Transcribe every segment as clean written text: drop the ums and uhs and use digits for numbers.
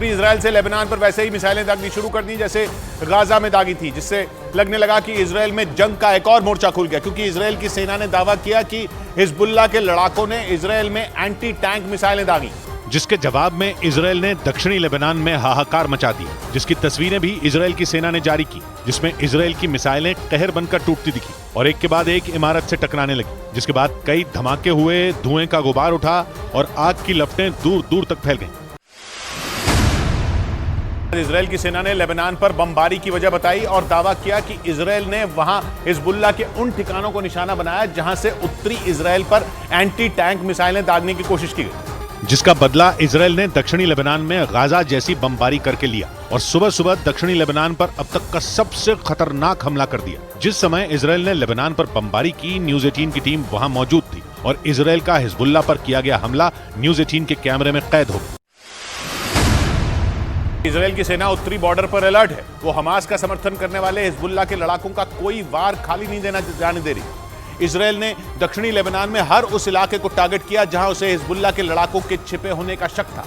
उत्तरी इजराइल से लेबनान पर वैसे ही मिसाइलें दागनी शुरू कर दी जैसे गाजा में दागी थी, जिससे लगने लगा कि इजराइल में जंग का एक और मोर्चा खुल गया, क्योंकि इजराइल की सेना ने दावा किया कि हिजबुल्लाह के लड़ाकों ने इजराइल में एंटी टैंक मिसाइलें दागी, जिसके जवाब में इजराइल ने दक्षिणी लेबनान में हाहाकार मचा दी, जिसकी तस्वीरें भी इजराइल की सेना ने जारी की, जिसमें इजराइल की मिसाइलें कहर बनकर टूटती दिखी और एक के बाद एक इमारत से टकराने लगी, जिसके बाद कई धमाके हुए, धुएं का गुबार उठा और आग की लपटें दूर दूर तक फैल गईं। इजराइल की सेना ने लेबनान पर बमबारी की वजह बताई और दावा किया कि इजराइल ने वहां हिजबुल्लाह के उन ठिकानों को निशाना बनाया जहां से उत्तरी इजराइल पर एंटी टैंक मिसाइलें दागने की कोशिश की गई, जिसका बदला इजराइल ने दक्षिणी लेबनान में गाजा जैसी बमबारी करके लिया और सुबह सुबह दक्षिणी लेबनान पर अब तक का सबसे खतरनाक हमला कर दिया। जिस समय इजराइल ने लेबनान पर बमबारी की, न्यूज 18 की टीम वहां मौजूद थी और इजराइल का हिजबुल्लाह पर किया गया हमला न्यूज 18 के कैमरे में कैद हो गया। इजराइल की सेना उत्तरी बॉर्डर पर अलर्ट है। वो हमास का समर्थन करने वाले हिजबुल्लाह के लड़ाकों का कोई वार खाली नहीं जाने दे रही। इजराइल ने दक्षिणी लेबनान में हर उस इलाके को टारगेट किया जहां उसे हिजबुल्लाह के लड़ाकों के छिपे होने का शक था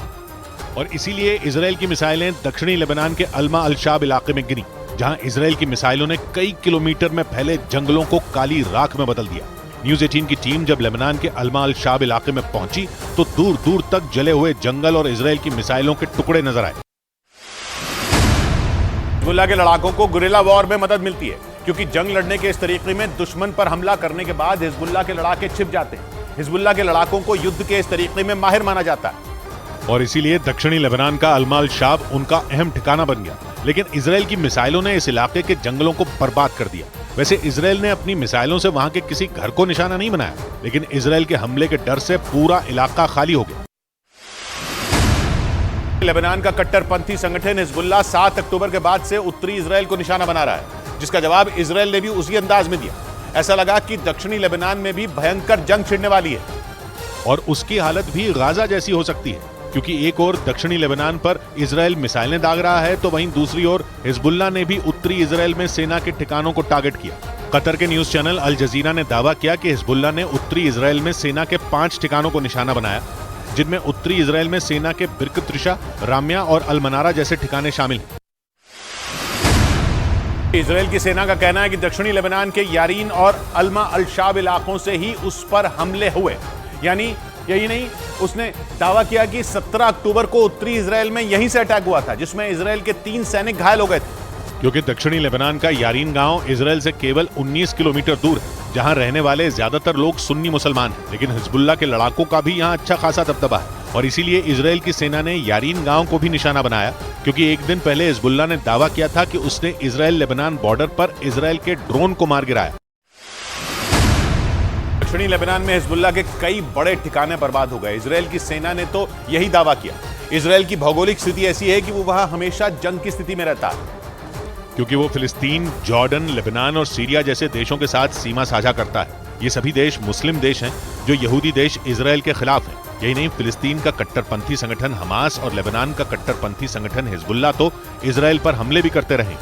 और इसीलिए इजराइल की मिसाइलें दक्षिणी लेबनान के अल्मा अल-शाब इलाके में गिरी, जहां इजराइल की मिसाइलों ने कई किलोमीटर में फैले जंगलों को काली राख में बदल दिया। न्यूज 18 की टीम जब लेबनान के अल्मा अल-शाब इलाके में पहुंची तो दूर दूर तक जले हुए जंगल और इजराइल की मिसाइलों के टुकड़े नजर आए। हिजबुल्लाह के लड़ाकों को गुरिल्ला वॉर में मदद मिलती है, क्योंकि जंग लड़ने के इस तरीके में दुश्मन पर हमला करने के बाद हिजबुल्लाह के लड़ाके छिप जाते हैं। हिजबुल्लाह के लड़ाकों को युद्ध के इस तरीके में माहिर माना जाता है और इसीलिए दक्षिणी लेबनान का अल्मा अल-शाब उनका अहम ठिकाना बन गया। लेकिन इजराइल की मिसाइलों ने इस इलाके के जंगलों को बर्बाद कर दिया। वैसे इजराइल ने अपनी मिसाइलों से वहां के किसी घर को निशाना नहीं बनाया, लेकिन इजराइल के हमले के डर से पूरा इलाका खाली हो गया। लेबनान का कट्टरपंथी संगठन हिजबुल्लाह 7 अक्टूबर के बाद से उत्तरी इजराइल को निशाना बना रहा है, जिसका जवाब इजराइल ने भी उसी अंदाज में दिया। ऐसा लगा कि दक्षिणी लेबनान में भी भयंकर जंग छिड़ने वाली है और उसकी हालत भी गाजा जैसी हो सकती है, क्योंकि एक ओर दक्षिणी लेबनान पर इजराइल मिसाइलें दाग रहा है तो वहीं दूसरी ओर हिजबुल्लाह ने भी उत्तरी इजराइल में सेना के ठिकानों को टारगेट किया। कतर के न्यूज चैनल अल जजीरा ने दावा किया कि हिजबुल्लाह ने उत्तरी इजराइल में सेना के 5 ठिकानों को निशाना बनाया, जिनमें उत्तरी इजराइल में सेना के बिरकत रिशा, रामिया और अल-मनारा जैसे ठिकाने शामिल हैं। इजराइल की सेना का कहना है कि दक्षिणी लेबनान के यारीन और अल्मा अल-शाब इलाकों से ही उस पर हमले हुए। यानी यही नहीं, उसने दावा किया कि 17 अक्टूबर को उत्तरी इजराइल में यहीं से अटैक हुआ था, जिसमें इजराइल के 3 सैनिक घायल हो गए थे। क्योंकि दक्षिणी लेबनान का यारीन गांव इजराइल से केवल 19 किलोमीटर दूर है, जहां रहने वाले ज्यादातर लोग सुन्नी मुसलमान हैं, लेकिन हिजबुल्लाह के लड़ाकों का भी यहां अच्छा खासा दबदबा है और इसीलिए इजराइल की सेना ने यारीन गांव को भी निशाना बनाया, क्योंकि एक दिन पहले हिजबुल्लाह ने दावा किया था कि उसने इजराइल लेबनान बॉर्डर पर इजराइल के ड्रोन को मार गिराया। दक्षिणी लेबनान में हिजबुल्लाह के कई बड़े ठिकाने बर्बाद हो गए। इजराइल की सेना ने तो यही दावा किया। इजराइल की भौगोलिक स्थिति ऐसी है कि वो वहां हमेशा जंग की स्थिति में रहता है, क्योंकि वो फिलिस्तीन, जॉर्डन, लेबनान और सीरिया जैसे देशों के साथ सीमा साझा करता है। ये सभी देश मुस्लिम देश हैं जो यहूदी देश इजराइल के खिलाफ हैं। यही नहीं, फिलिस्तीन का कट्टरपंथी संगठन हमास और लेबनान का कट्टरपंथी संगठन हिजबुल्लाह तो इजराइल पर हमले भी करते रहे।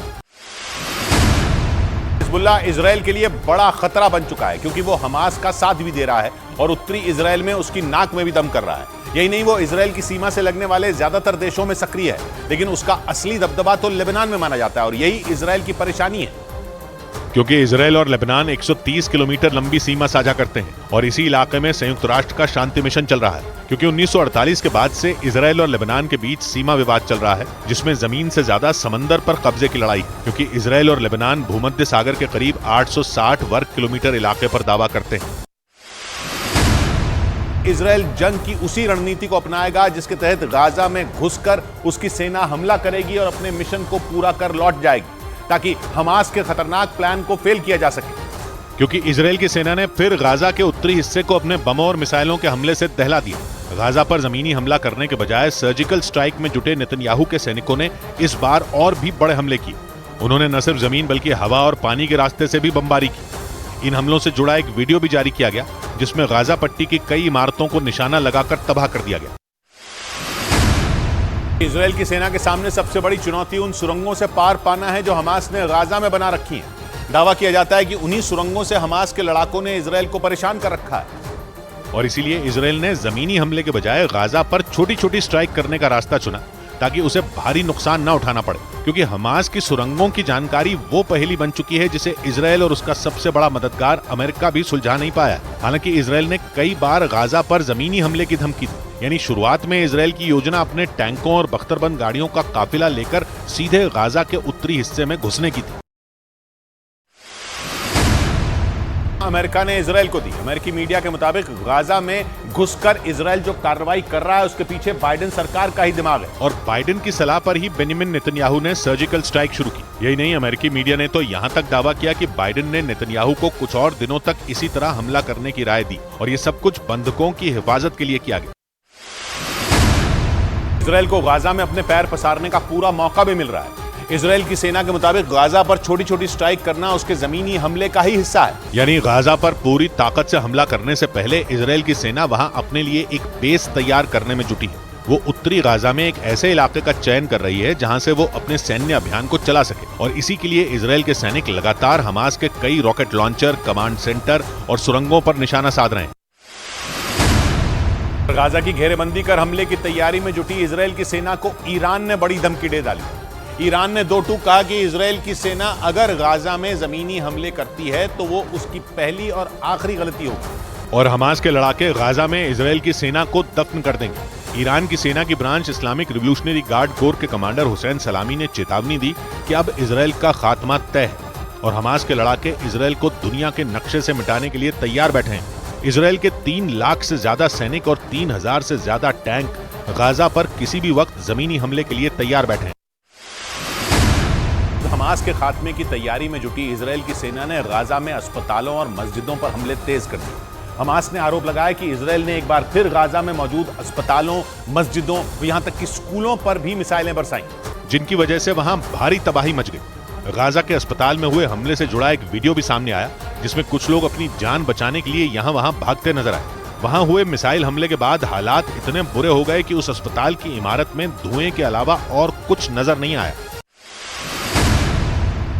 हिजबुल्लाह इजराइल के लिए बड़ा खतरा बन चुका है, क्योंकि वो हमास का साथ भी दे रहा है और उत्तरी इजराइल में उसकी नाक में भी दम कर रहा है। यही नहीं, वो इजराइल की सीमा से लगने वाले ज्यादातर देशों में सक्रिय है, लेकिन उसका असली दबदबा तो लेबनान में माना जाता है और यही इजराइल की परेशानी है। क्योंकि इजराइल और लेबनान 130 किलोमीटर लंबी सीमा साझा करते हैं और इसी इलाके में संयुक्त राष्ट्र का शांति मिशन चल रहा है, क्योंकि 1948 के बाद से इजराइल और लेबनान के बीच सीमा विवाद चल रहा है, जिसमें जमीन से ज्यादा समंदर पर कब्जे की लड़ाई, क्योंकि इजराइल और लेबनान भूमध्य सागर के करीब 860 वर्ग किलोमीटर इलाके पर दावा करते हैं। इजराइल जंग की उसी रणनीति को अपनाएगा जिसके तहत गाजा में घुसकर उसकी सेना हमला करेगी और अपने मिशन को पूरा कर लौट जाएगी, ताकि हमास के खतरनाक प्लान को फेल किया जा सके। क्योंकि इजराइल की सेना ने फिर गाजा के उत्तरी हिस्से को अपने बमों और मिसाइलों के हमले से दहला दिया। गाजा पर जमीनी हमला करने के बजाय सर्जिकल स्ट्राइक में जुटे नेतन्याहू के सैनिकों ने इस बार और भी बड़े हमले किए। उन्होंने न सिर्फ जमीन बल्कि हवा और पानी के रास्ते से भी बमबारी की। इन हमलों से जुड़ा एक वीडियो भी जारी किया गया, जिसमें गाजा पट्टी की कई इमारतों को निशाना लगाकर तबाह कर दिया गया। इजराइल की सेना के सामने सबसे बड़ी चुनौती उन सुरंगों से पार पाना है जो हमास ने गाजा में बना रखी हैं। दावा किया जाता है कि उन्हीं सुरंगों से हमास के लड़ाकों ने इजराइल को परेशान कर रखा है और इसीलिए इजराइल ने जमीनी हमले के बजाय गाजा पर छोटी छोटी स्ट्राइक करने का रास्ता चुना, ताकि उसे भारी नुकसान न उठाना पड़े, क्योंकि हमास की सुरंगों की जानकारी वो पहेली बन चुकी है जिसे इजरायल और उसका सबसे बड़ा मददगार अमेरिका भी सुलझा नहीं पाया। हालांकि इजरायल ने कई बार गाजा पर जमीनी हमले की धमकी दी, यानी शुरुआत में इजरायल की योजना अपने टैंकों और बख्तरबंद गाड़ियों का काफिला लेकर सीधे गाजा के उत्तरी हिस्से में घुसने की थी। अमेरिका ने इजरायल को दी। अमेरिकी मीडिया के मुताबिक गाजा में घुसकर इजरायल जो कार्रवाई कर रहा है उसके पीछे बाइडेन सरकार का ही दिमाग है। और बाइडेन की सलाह पर ही बेंजामिन नेतन्याहू ने सर्जिकल स्ट्राइक शुरू की। यही नहीं, अमेरिकी मीडिया ने तो यहाँ तक दावा किया कि बाइडेन ने नेतन्याहू को कुछ और दिनों तक इसी तरह हमला करने की राय दी और ये सब कुछ बंधकों की हिफाजत के लिए किया गया। इजरायल को गाजा में अपने पैर पसारने का पूरा मौका भी मिल रहा है। इजरायल की सेना के मुताबिक गाजा पर छोटी छोटी स्ट्राइक करना उसके जमीनी हमले का ही हिस्सा है। यानी गाजा पर पूरी ताकत से हमला करने से पहले इजरायल की सेना वहां अपने लिए एक बेस तैयार करने में जुटी है। वो उत्तरी गाजा में एक ऐसे इलाके का चयन कर रही है जहां से वो अपने सैन्य अभियान को चला सके, और इसी के लिए इजरायल के सैनिक लगातार हमास के कई रॉकेट लॉन्चर, कमांड सेंटर और सुरंगों पर निशाना साध रहे हैं। गाजा की घेरेबंदी कर हमले की तैयारी में जुटी इजरायल की सेना को ईरान ने बड़ी धमकी दे डाली। ईरान ने दो टूक कहा कि इजरायल की सेना अगर गाजा में जमीनी हमले करती है तो वो उसकी पहली और आखिरी गलती होगी और हमास के लड़ाके गाजा में इजरायल की सेना को दफन कर देंगे। ईरान की सेना की branch Islamic revolutionary guard core के कमांडर हुसैन सलामी ने चेतावनी दी कि अब इजरायल का खात्मा तय है और हमास के लड़ाके इजरायल को दुनिया के नक्शे से मिटाने के लिए तैयार बैठे हैं। इजरायल के 3 लाख से ज्यादा सैनिक और 3000 से ज्यादा टैंक गाजा पर किसी भी वक्त जमीनी हमले के लिए तैयार बैठे हैं। हमास के खात्मे की तैयारी में जुटी इजरायल की सेना ने गाजा में अस्पतालों और मस्जिदों पर हमले तेज कर दिए। हमास ने आरोप लगाया कि इजरायल ने एक बार फिर गाजा में मौजूद अस्पतालों, मस्जिदों, यहां तक कि स्कूलों पर भी मिसाइलें बरसाईं, जिनकी वजह से वहां भारी तबाही मच गई। गाजा के अस्पताल में हुए हमले से जुड़ा एक वीडियो भी सामने आया जिसमें कुछ लोग अपनी जान बचाने के लिए यहाँ वहां भागते नजर आए। वहां हुए मिसाइल हमले के बाद हालात इतने बुरे हो गए कि उस अस्पताल की इमारत में धुएं के अलावा और कुछ नजर नहीं आया।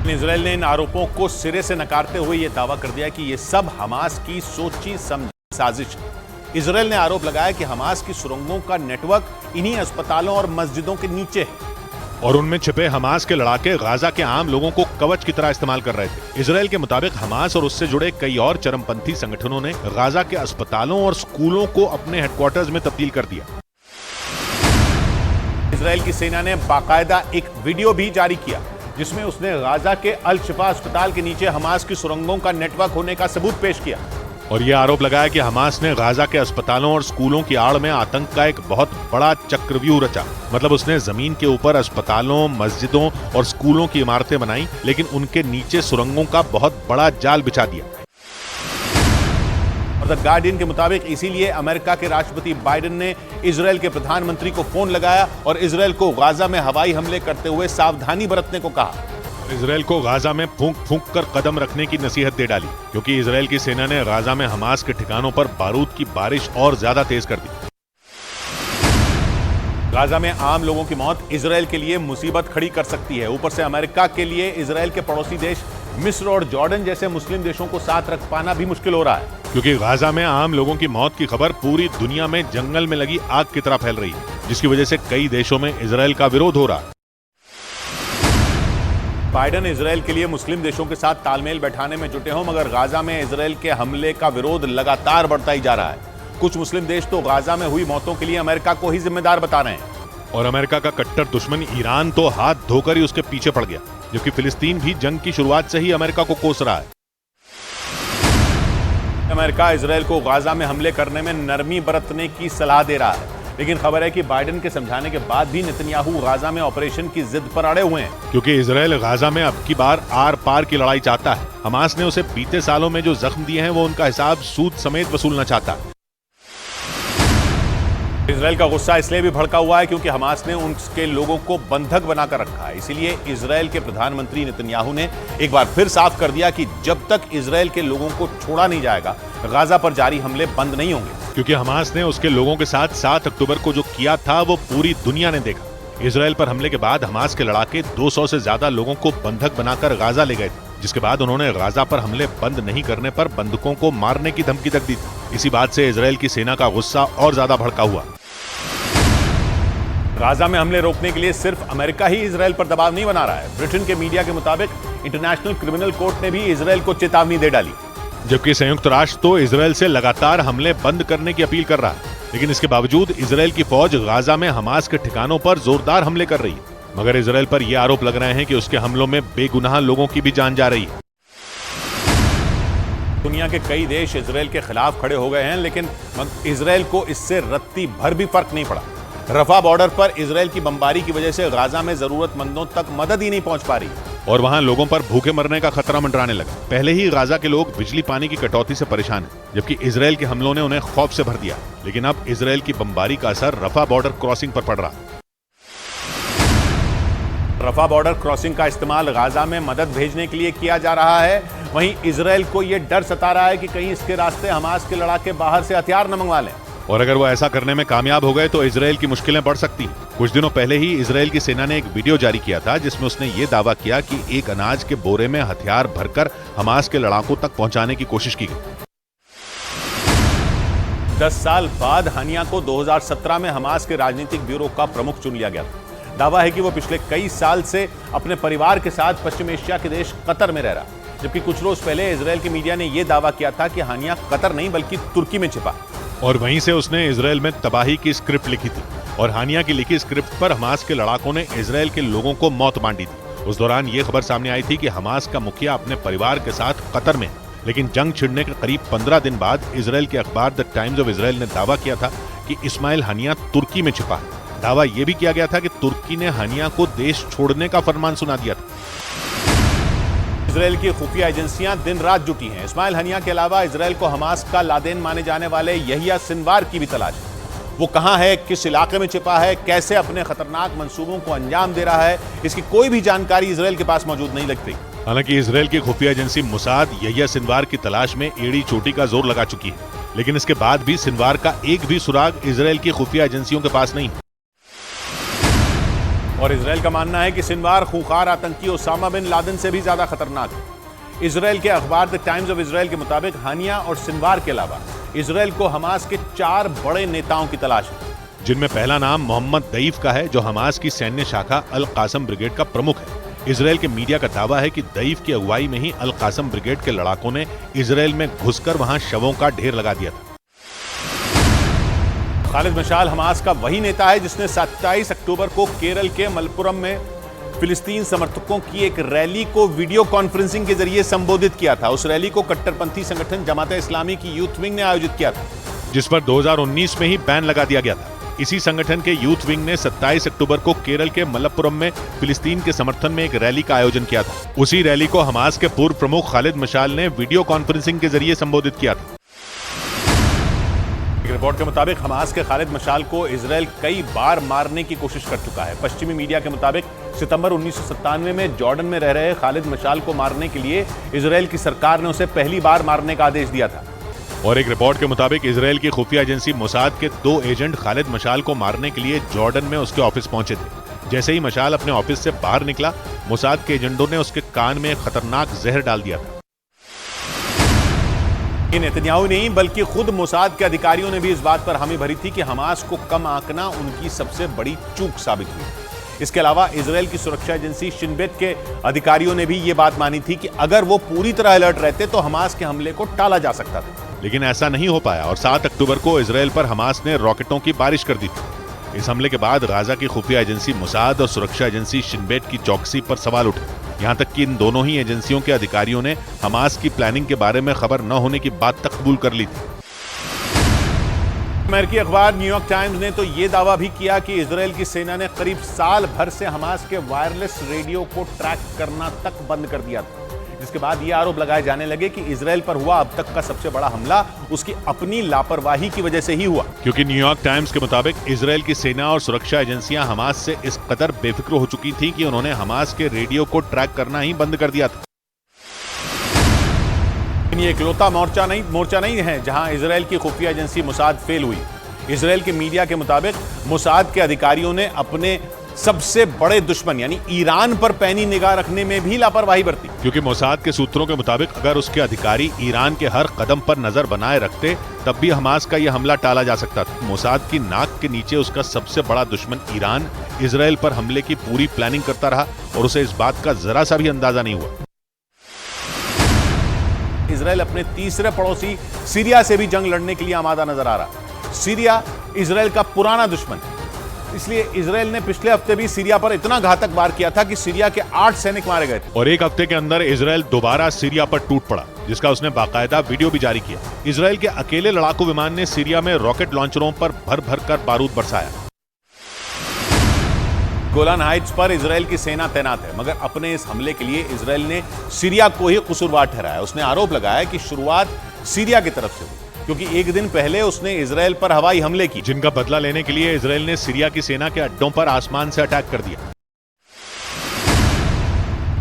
इजरायल ने इन आरोपों को सिरे से नकारते हुए यह दावा कर दिया कि यह सब हमास की सोची समझी साजिश है। इजरायल ने आरोप लगाया कि हमास की सुरंगों का नेटवर्क इन्हीं अस्पतालों और मस्जिदों के नीचे है और उनमें छिपे हमास के लड़ाके गाजा के आम लोगों को कवच की तरह इस्तेमाल कर रहे थे। इजरायल के मुताबिक हमास और उससे जुड़े कई और चरमपंथी संगठनों ने गाजा के अस्पतालों और स्कूलों को अपने हेडक्वार्टर्स में तब्दील कर दिया। इजरायल की सेना ने बाकायदा एक वीडियो भी जारी किया जिसमें उसने गाजा के अल शिफा अस्पताल के नीचे हमास की सुरंगों का नेटवर्क होने का सबूत पेश किया और यह आरोप लगाया कि हमास ने गाजा के अस्पतालों और स्कूलों की आड़ में आतंक का एक बहुत बड़ा चक्रव्यूह रचा। मतलब उसने जमीन के ऊपर अस्पतालों, मस्जिदों और स्कूलों की इमारतें बनाई, लेकिन उनके नीचे सुरंगों का बहुत बड़ा जाल बिछा दिया। और द गार्डियन के मुताबिक इसीलिए अमेरिका के राष्ट्रपति बाइडेन ने इजरायल के प्रधानमंत्री को फोन लगाया और इजरायल को गाजा में हवाई हमले करते हुए सावधानी बरतने को कहा। इजरायल को गाजा में फूंक फूंक कर कदम रखने की नसीहत दे डाली, क्योंकि इजरायल की सेना ने गाजा में हमास के ठिकानों पर बारूद की बारिश और ज्यादा तेज कर दी। गाजा में आम लोगों की मौत इजरायल के लिए मुसीबत खड़ी कर सकती है। ऊपर से अमेरिका के लिए इजरायल के पड़ोसी देश मिस्र और जॉर्डन जैसे मुस्लिम देशों को साथ रख पाना भी मुश्किल हो रहा है, क्योंकि गाजा में आम लोगों की मौत की खबर पूरी दुनिया में जंगल में लगी आग की तरह फैल रही है, जिसकी वजह से कई देशों में इजरायल का विरोध हो रहा है। बाइडेन इजरायल के लिए मुस्लिम देशों के साथ तालमेल बैठाने में जुटे हों, मगर गाजा में इजरायल के हमले का विरोध लगातार बढ़ता ही जा रहा है। कुछ मुस्लिम देश तो गाजा में हुई मौतों के लिए अमेरिका को ही जिम्मेदार बता रहे हैं और अमेरिका का कट्टर दुश्मन ईरान तो हाथ धोकर ही उसके पीछे पड़ गया, जबकि फिलिस्तीन भी जंग की शुरुआत से ही अमेरिका को कोस रहा है। अमेरिका इजरायल को गाजा में हमले करने में नरमी बरतने की सलाह दे रहा है, लेकिन खबर है कि बाइडेन के समझाने के बाद भी नेतन्याहू गाजा में ऑपरेशन की जिद पर अड़े हुए हैं, क्योंकि इजरायल गाजा में अब की बार आर पार की लड़ाई चाहता है। हमास ने उसे बीते सालों में जो जख्म दिए हैं वो उनका हिसाब सूद समेत वसूलना चाहता है। इजरायल का गुस्सा इसलिए भी भड़का हुआ है क्योंकि हमास ने उनके लोगों को बंधक बनाकर रखा है। इसीलिए इजरायल के प्रधानमंत्री नेतन्याहू ने एक बार फिर साफ कर दिया कि जब तक इजरायल के लोगों को छोड़ा नहीं जाएगा, गाजा पर जारी हमले बंद नहीं होंगे। क्योंकि हमास ने उसके लोगों के साथ 7 अक्टूबर को जो किया था वो पूरी दुनिया ने देखा। इजरायल पर हमले के बाद हमास के लड़ाके 200 से ज्यादा लोगों को बंधक बनाकर गाजा ले गए थे, जिसके बाद उन्होंने गाजा पर हमले बंद नहीं करने पर बंधकों को मारने की धमकी तक दी थी। इसी बात से इजरायल की सेना का गुस्सा और ज्यादा भड़का हुआ। गाजा में हमले रोकने के लिए सिर्फ अमेरिका ही इजरायल पर दबाव नहीं बना रहा है। ब्रिटेन के मीडिया के मुताबिक इंटरनेशनल क्रिमिनल कोर्ट ने भी इजरायल को चेतावनी दे डाली, जबकि संयुक्त राष्ट्र तो इजरायल से लगातार हमले बंद करने की अपील कर रहा है। लेकिन इसके बावजूद इजरायल की फौज गाजा में हमास के ठिकानों पर जोरदार हमले कर रही है। मगर इजरायल पर यह आरोप लग रहे हैं कि उसके हमलों में बेगुनाह लोगों की भी जान जा रही है। दुनिया के कई देश इजरायल के खिलाफ खड़े हो गए हैं, लेकिन इजरायल को इससे रत्ती भर भी फर्क नहीं पड़ा। रफा बॉर्डर पर इजरायल की बमबारी की वजह से गाजा में जरूरतमंदों तक मदद ही नहीं पहुंच पा रही और वहां लोगों पर भूखे मरने का खतरा मंडराने लगा। पहले ही गाजा के लोग बिजली पानी की कटौती से परेशान हैं, जबकि इजरायल के हमलों ने उन्हें खौफ से भर दिया। लेकिन अब इजरायल की बमबारी का असर रफा बॉर्डर क्रॉसिंग पर पड़ रहा है। रफा बॉर्डर क्रॉसिंग का इस्तेमाल गाजा में मदद भेजने के लिए किया जा रहा है। वहीं इजरायल को यह डर सता रहा है कि कहीं इसके रास्ते हमास के लड़ाके बाहर से हथियार न मंगवा लें। और अगर वो ऐसा करने में कामयाब हो गए तो इजरायल की मुश्किलें बढ़ सकती हैं। कुछ दिनों पहले ही इजरायल की सेना ने एक वीडियो जारी किया था, जिसमें उसने ये दावा किया कि एक अनाज के बोरे में हथियार भरकर हमास के लड़ाकों तक पहुंचाने की कोशिश की गई। 10 साल बाद हानिया को 2017 में हमास के राजनीतिक ब्यूरो का प्रमुख चुन लिया गया था। दावा है कि वो पिछले कई साल से अपने परिवार के साथ पश्चिम एशिया के देश कतर में रह रहा, जबकि कुछ रोज पहले इजरायल की मीडिया ने यह दावा किया था कि हानिया कतर नहीं बल्कि तुर्की में छिपा। और वहीं से उसने इजरायल में तबाही की स्क्रिप्ट लिखी थी और हानिया की लिखी स्क्रिप्ट पर हमास के लड़ाकों ने इजरायल के लोगों को मौत बांटी थी। उस दौरान ये खबर सामने आई थी कि हमास का मुखिया अपने परिवार के साथ कतर में है। लेकिन जंग छिड़ने के करीब 15 दिन बाद इजरायल के अखबार द टाइम्स ऑफ इजरायल ने दावा किया था कि इस्माइल हानिया तुर्की में छिपा है। दावा यह भी किया गया था कि तुर्की ने हानिया को देश छोड़ने का फरमान सुना दिया था। इजरायल की खुफिया एजेंसियां दिन रात जुटी हैं। इस्माइल हानिया के अलावा इजरायल को हमास का लादेन माने जाने वाले यहिया सिनवार की भी तलाश है। वो कहां है, किस इलाके में छिपा है, कैसे अपने खतरनाक मंसूबों को अंजाम दे रहा है, इसकी कोई भी जानकारी इजरायल के पास मौजूद नहीं लगती। हालांकि इजरायल की खुफिया एजेंसी मुसाद यहिया सिनवार की तलाश में एड़ी चोटी का जोर लगा चुकी है, लेकिन इसके बाद भी सिनवार का एक भी सुराग इजरायल की खुफिया एजेंसियों के पास नहीं है। और इजरायल का मानना है कि सिनवार खूंखार आतंकी ओसामा बिन लादेन से भी ज्यादा खतरनाक है। इजरायल के अखबार द टाइम्स ऑफ इजरायल के मुताबिक हानिया और सिनवार के अलावा इजरायल को हमास के 4 बड़े नेताओं की तलाश है, जिनमें पहला नाम मोहम्मद दईफ का है, जो हमास की सैन्य शाखा अल कासम ब्रिगेड का प्रमुख है। इजरायल के मीडिया का दावा है कि दईफ की अगुवाई में ही अल कासम ब्रिगेड के लड़ाकों ने इजरायल में घुसकर वहां शवों का ढेर लगा दिया था। खालिद मशाल हमास का वही नेता है जिसने 27 अक्टूबर को केरल के मलप्पुरम में फिलिस्तीन समर्थकों की एक रैली को वीडियो कॉन्फ्रेंसिंग के जरिए संबोधित किया था। उस रैली को कट्टरपंथी संगठन जमाते इस्लामी की यूथ विंग ने आयोजित किया था, जिस पर 2019 में ही बैन लगा दिया गया था। इसी संगठन के यूथ विंग ने 27 अक्टूबर को केरल के मलप्पुरम में फिलिस्तीन के समर्थन में एक रैली का आयोजन किया था। उसी रैली को हमास के पूर्व प्रमुख खालिद मशाल ने वीडियो कॉन्फ्रेंसिंग के जरिए संबोधित किया था। एक रिपोर्ट के मुताबिक हमास के खालिद मशाल को इजरायल कई बार मारने की कोशिश कर चुका है। पश्चिमी मीडिया के मुताबिक सितंबर 1997 में जॉर्डन में रह रहे खालिद मशाल को मारने के लिए इजरायल की सरकार ने उसे पहली बार मारने का आदेश दिया था। और एक रिपोर्ट के मुताबिक इजरायल की खुफिया एजेंसी मुसाद के 2 एजेंट खालिद मशाल को मारने के लिए जॉर्डन में उसके ऑफिस पहुंचे थे। जैसे ही मशाल अपने ऑफिस से बाहर निकला, मुसाद के एजेंटों ने उसके कान में खतरनाक जहर डाल दिया था। नेतन्याहू नहीं बल्कि खुद मुसाद के अधिकारियों ने भी इस बात पर हामी भरी थी कि हमास को कम आंकना उनकी सबसे बड़ी चूक साबित हुई। इसके अलावा इजरायल की सुरक्षा एजेंसी शिन बेत के अधिकारियों ने भी यह बात मानी थी कि अगर वो पूरी तरह अलर्ट रहते तो हमास के हमले को टाला जा सकता था, लेकिन ऐसा नहीं हो पाया और 7 अक्टूबर को इजरायल पर हमास ने रॉकेटों की बारिश कर दी थी। इस हमले के बाद गाजा की खुफिया एजेंसी मुसाद और सुरक्षा एजेंसी शिन बेत की चौकसी पर सवाल उठे। यहां तक कि इन दोनों ही एजेंसियों के अधिकारियों ने हमास की प्लानिंग के बारे में खबर न होने की बात तक कबूल कर ली थी। अमेरिकी अखबार न्यूयॉर्क टाइम्स ने तो यह दावा भी किया कि इजरायल की सेना ने करीब साल भर से हमास के वायरलेस रेडियो को ट्रैक करना तक बंद कर दिया था, जिसके बाद यह आरोप लगाए जाने लगे कि इजरायल पर हुआ अब तक का सबसे बड़ा हमला उसकी अपनी लापरवाही की वजह से ही हुआ। क्योंकि न्यूयॉर्क टाइम्स के मुताबिक इजरायल की सेना और सुरक्षा एजेंसियां हमास से इस कदर बेफिक्र हो चुकी थी कि उन्होंने हमास के रेडियो को ट्रैक करना ही बंद कर दिया था। ये इकलौता मोर्चा नहीं है जहां इजरायल की खुफिया एजेंसी मुसाद फेल हुई। इजरायल के मीडिया के मुताबिक मुसाद के अधिकारियों ने अपने सबसे बड़े दुश्मन यानी ईरान पर पैनी निगाह रखने में भी लापरवाही बरती। क्योंकि मोसाद के सूत्रों के मुताबिक अगर उसके अधिकारी ईरान के हर कदम पर नजर बनाए रखते तब भी हमास का यह हमला टाला जा सकता था। मोसाद की नाक के नीचे उसका सबसे बड़ा दुश्मन ईरान इजराइल पर हमले की पूरी प्लानिंग करता रहा और उसे इस बात का जरा सा भी अंदाजा नहीं हुआ। इजराइल अपने तीसरे पड़ोसी सीरिया से भी जंग लड़ने के लिए आमादा नजर आ रहा। सीरिया इजराइल का पुराना दुश्मन है, इसलिए इजराइल ने पिछले हफ्ते भी सीरिया पर इतना घातक वार किया था कि सीरिया के 8 सैनिक मारे गए थे। और एक हफ्ते के अंदर इजराइल दोबारा सीरिया पर टूट पड़ा, जिसका उसने बाकायदा वीडियो भी जारी किया। इजराइल के अकेले लड़ाकू विमान ने सीरिया में रॉकेट लॉन्चरों पर भर भर कर बारूद बरसाया। गोलान हाइट्स पर इजराइल की सेना तैनात है, मगर अपने इस हमले के लिए इजराइल ने सीरिया को ही कसूरवार ठहराया। उसने आरोप लगाया कि शुरुआत सीरिया की तरफ से हुई, क्योंकि एक दिन पहले उसने इजराइल पर हवाई हमले की, जिनका बदला लेने के लिए इजराइल ने सीरिया की सेना के अड्डों पर आसमान से अटैक कर दिया।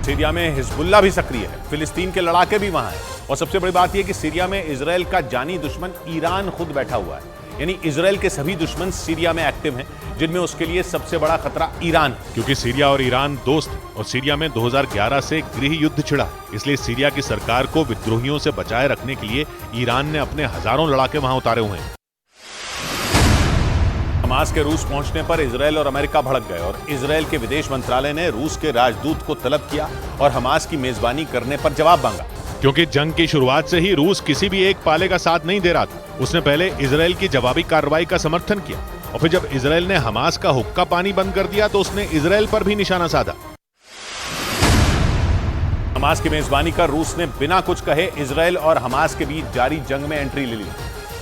सीरिया में हिजबुल्ला भी सक्रिय है, फिलिस्तीन के लड़ाके भी वहां हैं, और सबसे बड़ी बात यह कि सीरिया में इजराइल का जानी दुश्मन ईरान खुद बैठा हुआ है। यानी इजराइल के सभी दुश्मन सीरिया में एक्टिव हैं, जिनमें उसके लिए सबसे बड़ा खतरा ईरान है। क्योंकि सीरिया और ईरान दोस्त हैं और सीरिया में 2011 से गृह युद्ध छिड़ा है, इसलिए सीरिया की सरकार को विद्रोहियों से बचाए रखने के लिए ईरान ने अपने हजारों लड़ाके वहां उतारे हुए हैं। हमास के रूस पहुंचने पर इजराइल और अमेरिका भड़क गए और इजराइल के विदेश मंत्रालय ने रूस के राजदूत को तलब किया और हमास की मेजबानी करने पर जवाब मांगा। क्योंकि जंग की शुरुआत से ही रूस किसी भी एक पाले का साथ नहीं दे रहा था। उसने पहले इजराइल की जवाबी कार्रवाई का समर्थन किया और फिर जब इजराइल ने हमास का हुक्का पानी बंद कर दिया तो उसने इजराइल पर भी निशाना साधा। हमास की मेजबानी कर रूस ने बिना कुछ कहे इजराइल और हमास के बीच जारी जंग में एंट्री ले ली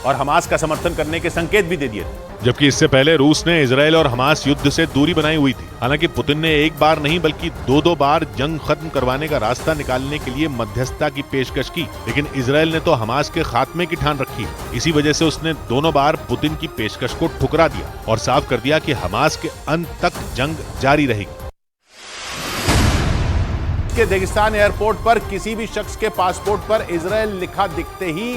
और हमास का समर्थन करने के संकेत भी दे दिए थे। जबकि इससे पहले रूस ने इजराइल और हमास युद्ध से दूरी बनाई हुई थी। हालांकि पुतिन ने एक बार नहीं बल्कि दो बार जंग खत्म करवाने का रास्ता निकालने के लिए मध्यस्थता की पेशकश की, लेकिन इजराइल ने तो हमास के खात्मे की ठान रखी। इसी वजह से उसने दोनों बार पुतिन की पेशकश को ठुकरा दिया और साफ कर दिया कि हमास के अंत तक जंग जारी रहेगी। के दागिस्तान एयरपोर्ट पर किसी भी शख्स के पासपोर्ट पर इजराइल लिखा दिखते ही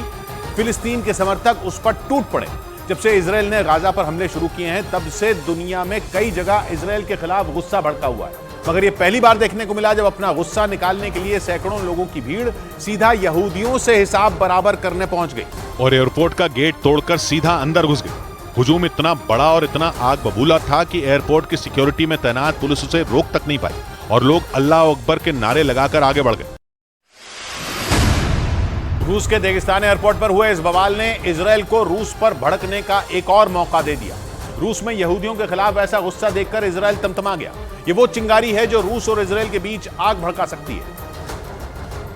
फिलिस्तीन के समर्थक उस पर टूट पड़े। जब से इजराइल ने गाजा पर हमले शुरू किए हैं तब से दुनिया में कई जगह इजराइल के खिलाफ गुस्सा भड़का हुआ है, मगर यह पहली बार देखने को मिला जब अपना गुस्सा निकालने के लिए सैकड़ों लोगों की भीड़ सीधा यहूदियों से हिसाब बराबर करने पहुंच गई और एयरपोर्ट का गेट तोड़कर सीधा अंदर घुस गई। हुजूम इतना बड़ा और इतना आग बबूला था कि एयरपोर्ट की सिक्योरिटी में तैनात पुलिस उसे रोक तक नहीं पाई और लोग अल्लाह अकबर के नारे लगाकर आगे बढ़ गए। रूस के दागिस्तान एयरपोर्ट पर हुए इस बवाल ने इजराइल को रूस पर भड़कने का एक और मौका दे दिया। रूस में यहूदियों के खिलाफ ऐसा गुस्सा देखकर इजराइल तमतमा गया। ये वो चिंगारी है जो रूस और इजराइल के बीच आग भड़का सकती है।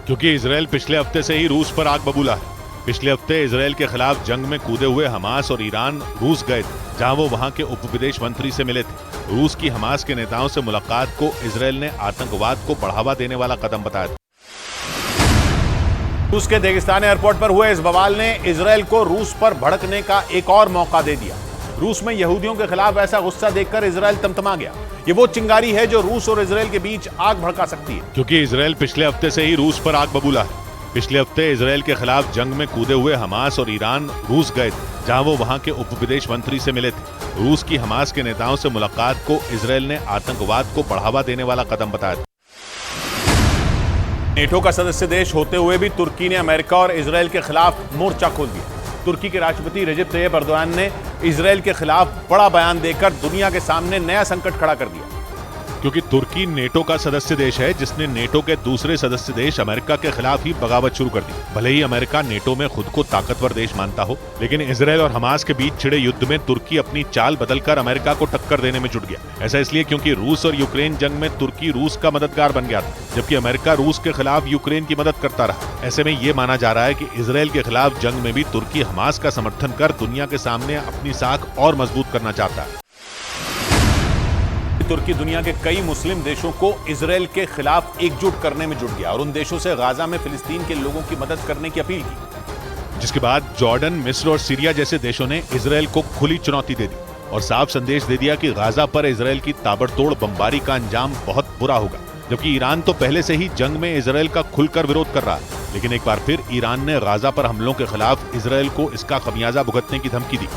क्योंकि इजराइल पिछले हफ्ते से ही रूस पर आग बबूला है। पिछले हफ्ते इजराइल के खिलाफ जंग में कूदे हुए हमास और ईरान रूस गए थे, जहां वो वहां के उप विदेश मंत्री से मिले थे। रूस की हमास के नेताओं से मुलाकात को इजराइल ने आतंकवाद को बढ़ावा देने वाला कदम बताया था। रूस के दागिस्तान एयरपोर्ट पर हुए इस बवाल ने इजराइल को रूस पर भड़कने का एक और मौका दे दिया। रूस में यहूदियों के खिलाफ ऐसा गुस्सा देखकर इजराइल तमतमा गया। ये वो चिंगारी है जो रूस और इजराइल के बीच आग भड़का सकती है। क्योंकि इजराइल पिछले हफ्ते से ही रूस पर आग बबूला है। पिछले हफ्ते इजराइल के खिलाफ जंग में कूदे हुए हमास और ईरान रूस गए थे, जहां वो वहां के उप विदेश मंत्री से मिले थे। रूस की हमास के नेताओं से मुलाकात को इजराइल ने आतंकवाद को बढ़ावा देने वाला कदम बताया था। नेटो का सदस्य देश होते हुए भी तुर्की ने अमेरिका और इजराइल के खिलाफ मोर्चा खोल दिया। तुर्की के राष्ट्रपति रजब तैयब एर्दोगान ने इजराइल के खिलाफ बड़ा बयान देकर दुनिया के सामने नया संकट खड़ा कर दिया। क्योंकि तुर्की नेटो का सदस्य देश है, जिसने नेटो के दूसरे सदस्य देश अमेरिका के खिलाफ ही बगावत शुरू कर दी। भले ही अमेरिका नेटो में खुद को ताकतवर देश मानता हो, लेकिन इजराइल और हमास के बीच छिड़े युद्ध में तुर्की अपनी चाल बदलकर अमेरिका को टक्कर देने में जुट गया। ऐसा इसलिए क्योंकि रूस और यूक्रेन जंग में तुर्की रूस का मददगार बन गया था, जबकि अमेरिका रूस के खिलाफ यूक्रेन की मदद करता रहा। ऐसे में ये माना जा रहा है कि इजराइल के खिलाफ जंग में भी तुर्की हमास का समर्थन कर दुनिया के सामने अपनी साख और मजबूत करना चाहता है। तुर्की दुनिया के कई मुस्लिम देशों को इजराइल के खिलाफ एकजुट करने में जुट गया और उन देशों से गाजा में फिलिस्तीन के लोगों की मदद करने की अपील की, जिसके बाद जॉर्डन, मिस्र और सीरिया जैसे देशों ने इजराइल को खुली चुनौती दे दी और साफ संदेश दे दिया कि गाजा पर इजराइल की ताबड़तोड़ बमबारी का अंजाम बहुत बुरा होगा। जबकि ईरान तो पहले से ही जंग में इजराइल का खुलकर विरोध कर रहा है, लेकिन एक बार फिर ईरान ने गाजा पर हमलों के खिलाफ इजराइल को इसका खमियाजा भुगतने की धमकी दी।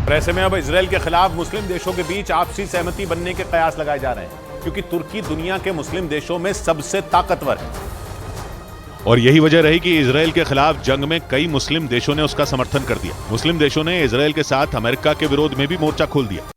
और ऐसे में अब इसराइल के खिलाफ मुस्लिम देशों के बीच आपसी सहमति बनने के कयास लगाए जा रहे हैं, क्योंकि तुर्की दुनिया के मुस्लिम देशों में सबसे ताकतवर है। और यही वजह रही कि इसराइल के खिलाफ जंग में कई मुस्लिम देशों ने उसका समर्थन कर दिया। मुस्लिम देशों ने इसराइल के साथ अमेरिका के विरोध में भी मोर्चा खोल दिया।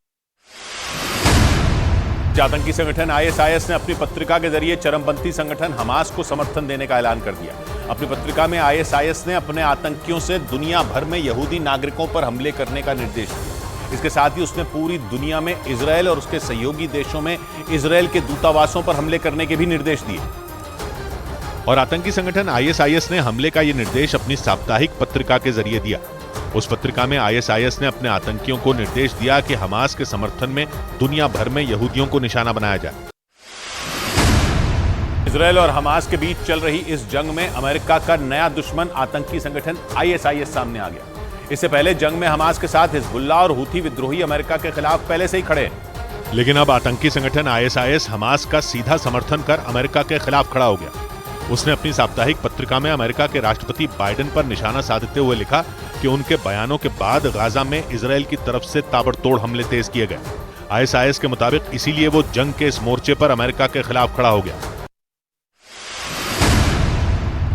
आतंकी संगठन आईएसआईएस ने अपनी पत्रिका के जरिए चरमपंथी संगठन हमास को समर्थन देने का ऐलान कर दिया। अपनी पत्रिका में आईएसआईएस ने अपने आतंकियों से दुनिया भर में यहूदी नागरिकों पर हमले करने का निर्देश दिया। इसके साथ ही उसने पूरी दुनिया में इसराइल और उसके सहयोगी देशों में इसराइल के दूतावासों पर हमले करने के भी निर्देश दिए। और आतंकी संगठन आईएसआईएस ने हमले का यह निर्देश अपनी साप्ताहिक पत्रिका के जरिए दिया। उस पत्रिका में आईएसआईएस ने अपने आतंकियों को निर्देश दिया कि हमास के समर्थन में दुनिया भर में यहूदियों को निशाना बनाया जाए। इसराइल और हमास के बीच चल रही इस जंग में अमेरिका का नया दुश्मन आतंकी संगठन आईएसआईएस सामने आ गया। इससे पहले जंग में हमास के साथ हिजबुल्लाह और हूथी विद्रोही अमेरिका के खिलाफ पहले से ही खड़े हैं। लेकिन अब आतंकी संगठन आईएसआईएस हमास का सीधा समर्थन कर अमेरिका के खिलाफ खड़ा हो गया। उसने अपनी साप्ताहिक पत्रिका में अमेरिका के राष्ट्रपति बाइडेन पर निशाना साधते हुए लिखा कि उनके बयानों के बाद गाजा में इसराइल की तरफ से ताबड़तोड़ हमले तेज किए गए। आईएसआईएस के मुताबिक इसीलिए वो जंग के इस मोर्चे पर अमेरिका के खिलाफ खड़ा हो गया।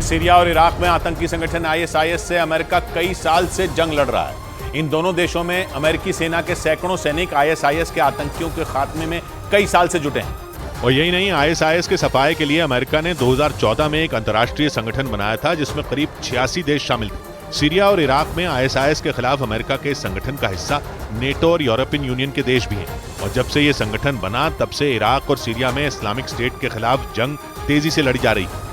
सीरिया और इराक में आतंकी संगठन आईएसआईएस से अमेरिका कई साल से जंग लड़ रहा है। इन दोनों देशों में अमेरिकी सेना के सैकड़ों सैनिक आईएसआईएस के आतंकियों के खात्मे में कई साल से जुटे हैं। और यही नहीं, आईएसआईएस के सफाये के लिए अमेरिका ने 2014 में एक अंतर्राष्ट्रीय संगठन बनाया था जिसमें करीब 86 देश शामिल थे। सीरिया और इराक में आईएसआईएस के खिलाफ अमेरिका के इस संगठन का हिस्सा नेटो और यूरोपियन यूनियन के देश भी हैं। और जब से ये संगठन बना तब से इराक और सीरिया में इस्लामिक स्टेट के खिलाफ जंग तेजी से लड़ी जा रही है।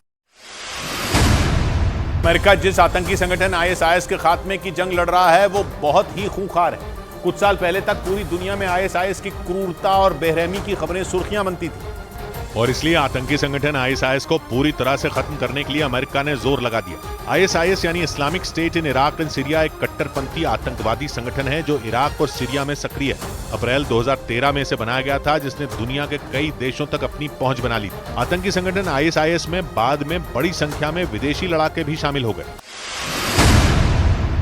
अमेरिका जिस आतंकी संगठन आईएसआईएस के खात्मे की जंग लड़ रहा है वो बहुत ही खूंखार है। कुछ साल पहले तक पूरी दुनिया में आईएसआईएस की क्रूरता और बेरहमी की खबरें सुर्खियां बनती थी। और इसलिए आतंकी संगठन आईएसआईएस को पूरी तरह से खत्म करने के लिए अमेरिका ने जोर लगा दिया। आईएसआईएस यानी Islamic state in Iraq and Syria एक कट्टरपंथी आतंकवादी संगठन है जो इराक और सीरिया में सक्रिय है। अप्रैल 2013 में इसे बनाया गया था, जिसने दुनिया के कई देशों तक अपनी पहुंच बना ली थी। आतंकी संगठन आईएसआईएस में बाद में बड़ी संख्या में विदेशी लड़ाके भी शामिल हो गए।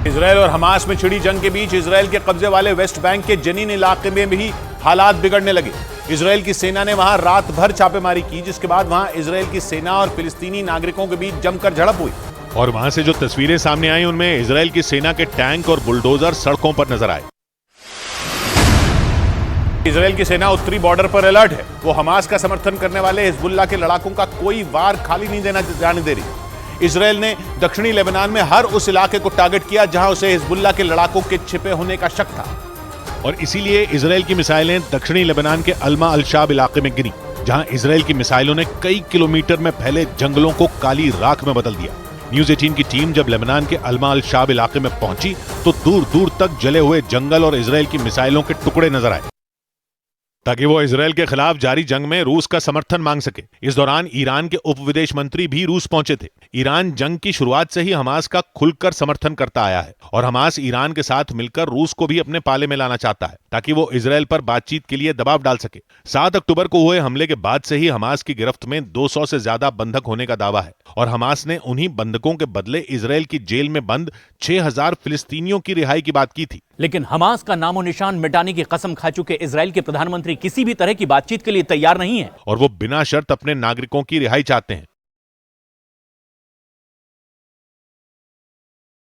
इसराइल और हमास में छिड़ी जंग के बीच इसराइल के कब्जे वाले वेस्ट बैंक के जनीन इलाके में भी हालात बिगड़ने लगे। इसराइल की सेना ने वहां रात भर छापेमारी की, जिसके बाद वहां इसराइल की सेना और फिलिस्तीनी नागरिकों के बीच जमकर झड़प हुई। और वहां से जो तस्वीरें सामने आई उनमें इसराइल की सेना के टैंक और बुलडोजर सड़कों पर नजर आए। इसराइल की सेना उत्तरी बॉर्डर पर अलर्ट है। वो हमास का समर्थन करने वाले हिजबुल्लाह के लड़ाकों का कोई वार खाली नहीं जाने दे रही। इसराइल ने दक्षिणी लेबनान में हर उस इलाके को टारगेट किया जहां उसे हिजबुल्लाह के लड़ाकों के छिपे होने का शक था। और इसीलिए इसराइल की मिसाइलें दक्षिणी लेबनान के अल्मा अल-शाब इलाके में गिरी, जहां इसराइल की मिसाइलों ने कई किलोमीटर में फैले जंगलों को काली राख में बदल दिया। न्यूज़ 18 की टीम जब लेबनान के अल्मा अल-शाब इलाके में पहुंची तो दूर दूर तक जले हुए जंगल और इसराइल की मिसाइलों के टुकड़े नजर आए, ताकि वो इसराइल के खिलाफ जारी जंग में रूस का समर्थन मांग सके। इस दौरान ईरान के उप विदेश मंत्री भी रूस पहुंचे थे। ईरान जंग की शुरुआत से ही हमास का खुलकर समर्थन करता आया है और हमास ईरान के साथ मिलकर रूस को भी अपने पाले में लाना चाहता है ताकि वो इसराइल पर बातचीत के लिए दबाव डाल सके। 7 अक्टूबर को हुए हमले के बाद से ही हमास की गिरफ्त में 200 से ज्यादा बंधक होने का दावा है और हमास ने उन्हीं बंधकों के बदले इसराइल की जेल में बंद 6000 फिलिस्तीनियों की रिहाई की बात की थी। लेकिन हमास का नामो निशान मिटाने की कसम खा चुके इजराइल के प्रधानमंत्री किसी भी तरह की बातचीत के लिए तैयार नहीं है और वो बिना शर्त अपने नागरिकों की रिहाई चाहते हैं।